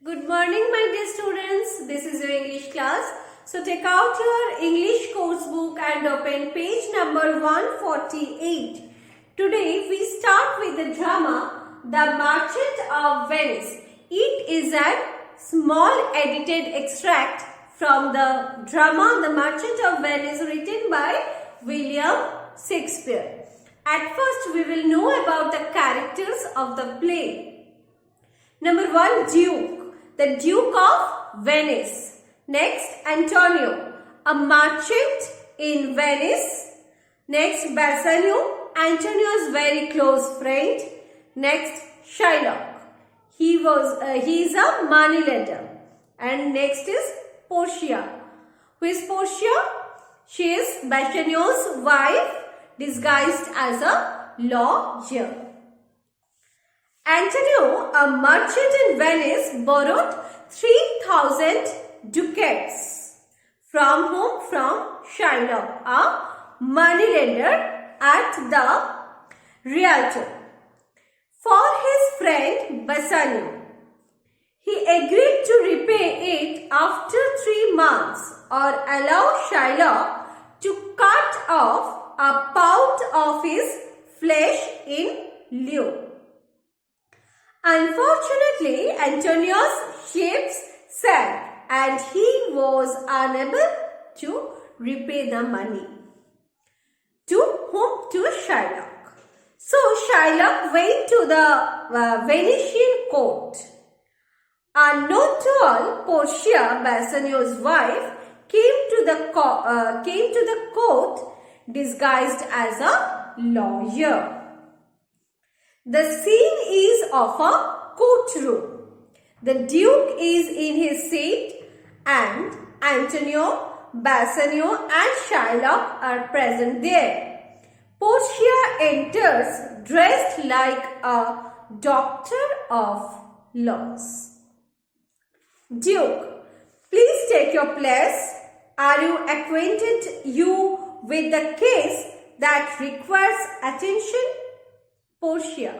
Good morning, my dear students. This is your English class. So take out your English course book and open page number 148. Today we start with the drama The Merchant of Venice. It is a small edited extract from the drama The Merchant of Venice written by William Shakespeare. At first we will know about the characters of the play. Number 1, Duke. The Duke of Venice. Next, Antonio, a merchant in Venice. Next, Bassanio, Antonio's very close friend. Next, Shylock. He is a moneylender. And next is Portia. Who is Portia? She is Bassanio's wife disguised as a lawyer. Antonio, a merchant in Venice, borrowed 3,000 ducats. From whom? From Shylock, a moneylender at the Rialto, for his friend Bassanio. He agreed to repay it after 3 months or allow Shylock to cut off a pound of his flesh in lieu. Unfortunately, Antonio's ships sank and he was unable to repay the money. To whom? To Shylock. So Shylock went to the Venetian court. Unknown to all, Portia, Bassanio's wife, came to the court disguised as a lawyer. The scene is of a courtroom. The Duke is in his seat and Antonio, Bassanio and Shylock are present there. Portia enters dressed like a doctor of laws. Duke, please take your place. Are you acquainted with the case that requires attention? Portia.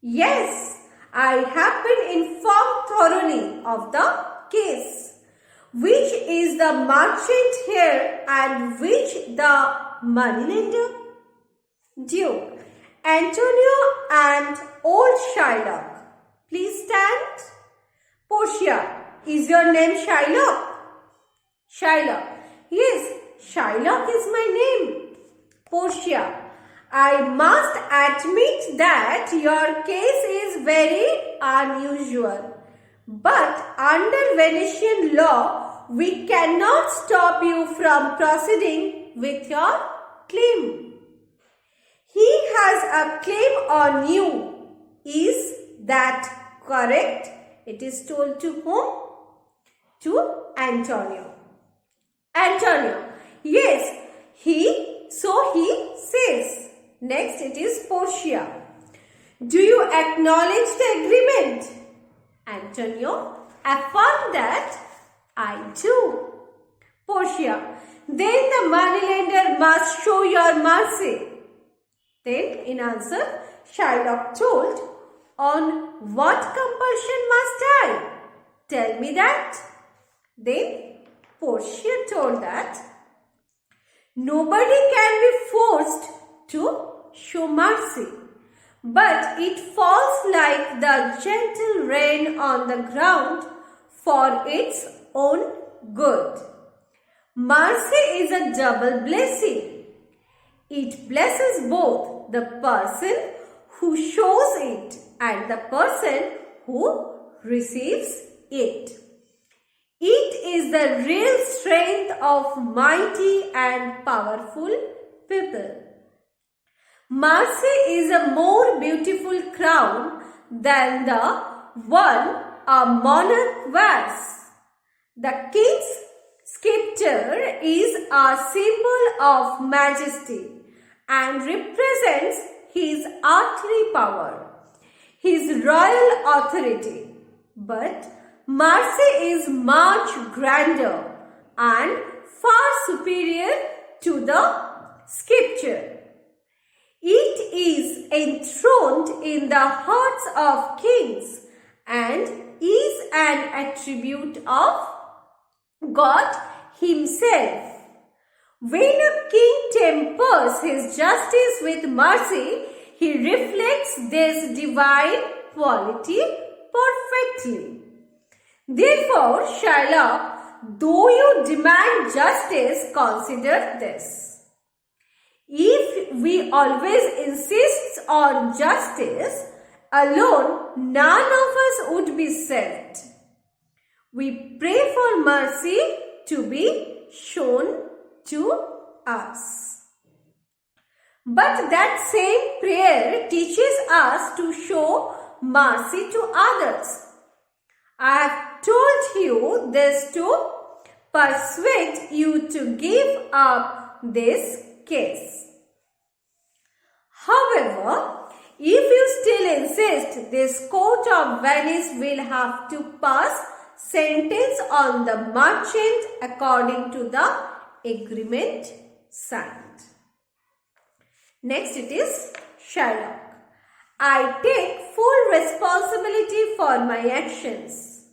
Yes, I have been informed thoroughly of the case. Which is the merchant here and which the moneylender? Duke. Antonio and old Shylock. Please stand. Portia. Is your name Shylock? Shylock. Yes, Shylock is my name. Portia. I must admit that your case is very unusual. But under Venetian law, we cannot stop you from proceeding with your claim. He has a claim on you. Is that correct? It is told to whom? To Antonio. Antonio. Yes, he says. Next, it is Portia. Do you acknowledge the agreement? Antonio affirmed that I do. Portia. Then the moneylender must show your mercy. Then, in answer, Shylock told, on what compulsion must I? Tell me that. Then, Portia told that nobody can be forced to show mercy, but it falls like the gentle rain on the ground for its own good. Mercy is a double blessing. It blesses both the person who shows it and the person who receives it. It is the real strength of mighty and powerful people. Mercy is a more beautiful crown than the one a monarch wears. The king's scepter is a symbol of majesty and represents his earthly power, his royal authority. But mercy is much grander and far superior to the scepter. It is enthroned in the hearts of kings and is an an attribute of God Himself. When a king tempers his justice with mercy, he reflects this divine quality perfectly. Therefore, Shylock, though you demand justice, consider this. If we always insist on justice alone, none of us would be saved. We pray for mercy to be shown to us. But that same prayer teaches us to show mercy to others. I have told you this to persuade you to give up this case. However, if you still insist, this court of Venice will have to pass sentence on the merchant according to the agreement signed. Next it is Shylock. I take full responsibility for my actions.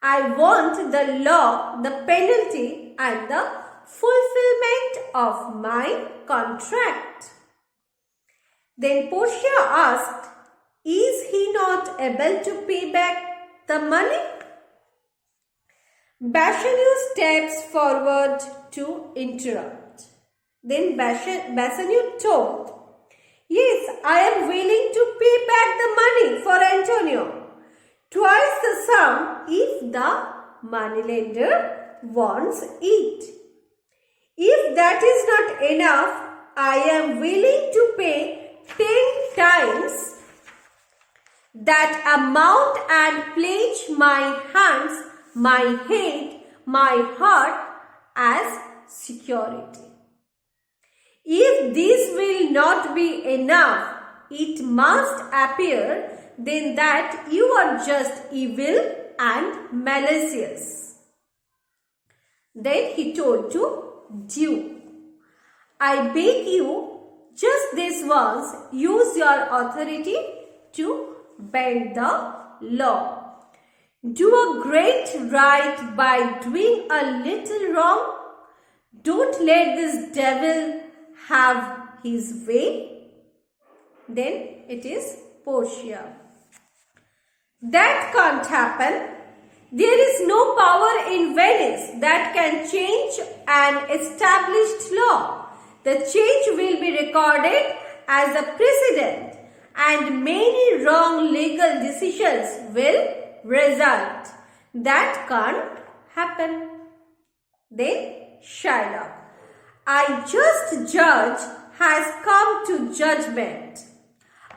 I want the law, the penalty and the fulfillment of my contract. Then Portia asked, is he not able to pay back the money? Bassanio steps forward to interrupt. Then Bassanio told, yes, I am willing to pay back the money for Antonio, twice the sum if the moneylender wants it. If that is not enough, I am willing to pay 10 times that amount and pledge my hands, my head, my heart as security. If this will not be enough, it must appear then that you are just evil and malicious. Then he told to Duke, I beg you, just this once, use your authority to bend the law. Do a great right by doing a little wrong. Don't let this devil have his way. Then it is Portia. That can't happen. There is no power in Venice that can change an established law. The change will be recorded as a precedent and many wrong legal decisions will result. That can't happen. Then Shylock. A just judge has come to judgment.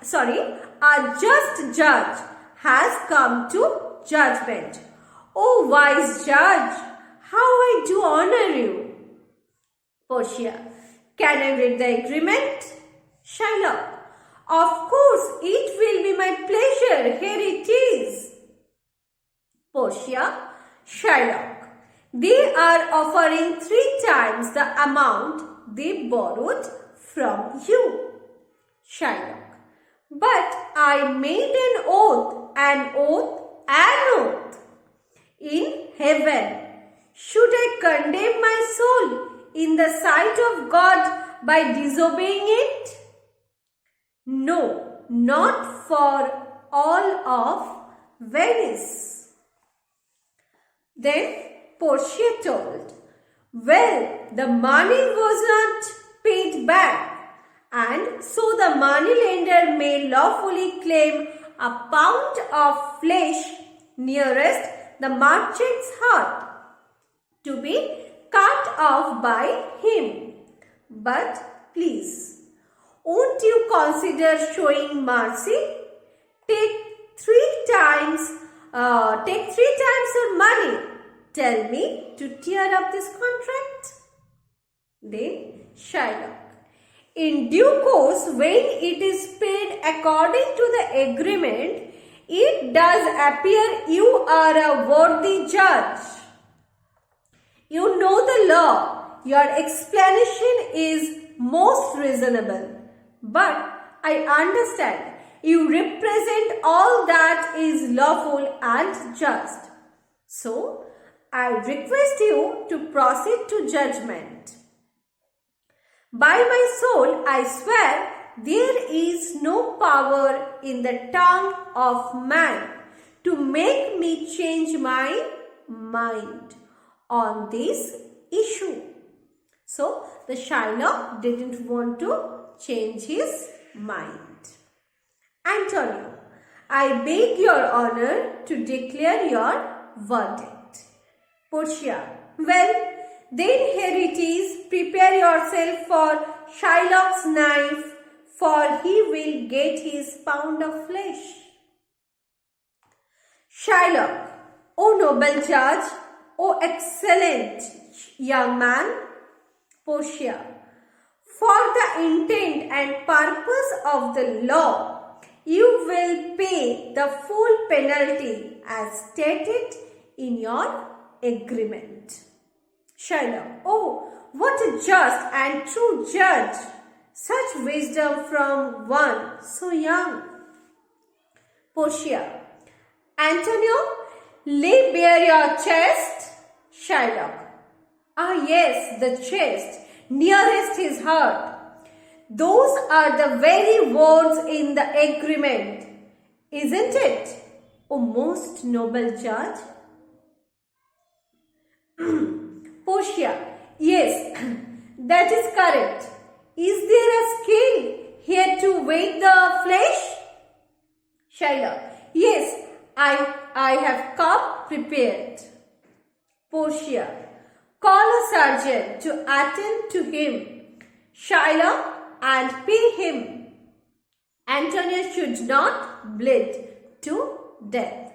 A just judge has come to judgment. O wise judge, how I do honor you. Portia. Can I read the agreement? Shylock. Of course, it will be my pleasure. Here it is. Portia. Shylock. They are offering 3 times the amount they borrowed from you. Shylock. But I made an oath in heaven. Should I condemn my soul in the sight of God by disobeying it? No, not for all of Venice. Then Portia told, well, the money was not paid back, and so the moneylender may lawfully claim a pound of flesh nearest the merchant's heart to be cut off by him. But please, won't you consider showing mercy? Take 3 times your money. Tell me to tear up this contract. Then Shylock. In due course, when it is paid according to the agreement, it does appear you are a worthy judge. You know the law. Your explanation is most reasonable. But I understand you represent all that is lawful and just. So, I request you to proceed to judgment. By my soul, I swear, there is no power in the tongue of man to make me change my mind on this issue. So, the Shylock didn't want to change his mind. Antonio, I beg your honor to declare your verdict. Portia, well, then here it is. Prepare yourself for Shylock's knife, for he will get his pound of flesh. Shylock, O noble judge, O excellent young man. Portia, for the intent and purpose of the law, you will pay the full penalty as stated in your agreement. Shylock, oh, what a just and true judge! Such wisdom from one so young. Portia, Antonio, lay bare your chest. Shylock, ah yes, the chest, nearest his heart. Those are the very words in the agreement, isn't it, O most noble judge? Portia, yes, that is correct. Is there a scale here to weigh the flesh? Shylock, yes, I have come prepared. Portia, call a sergeant to attend to him, Shylock, and pay him. Antonio should not bleed to death.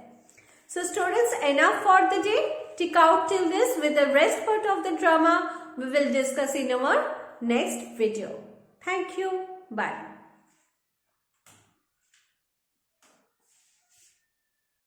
So students, enough for the day. Tick out till this. With the rest part of the drama, we will discuss in our next video. Thank you. Bye.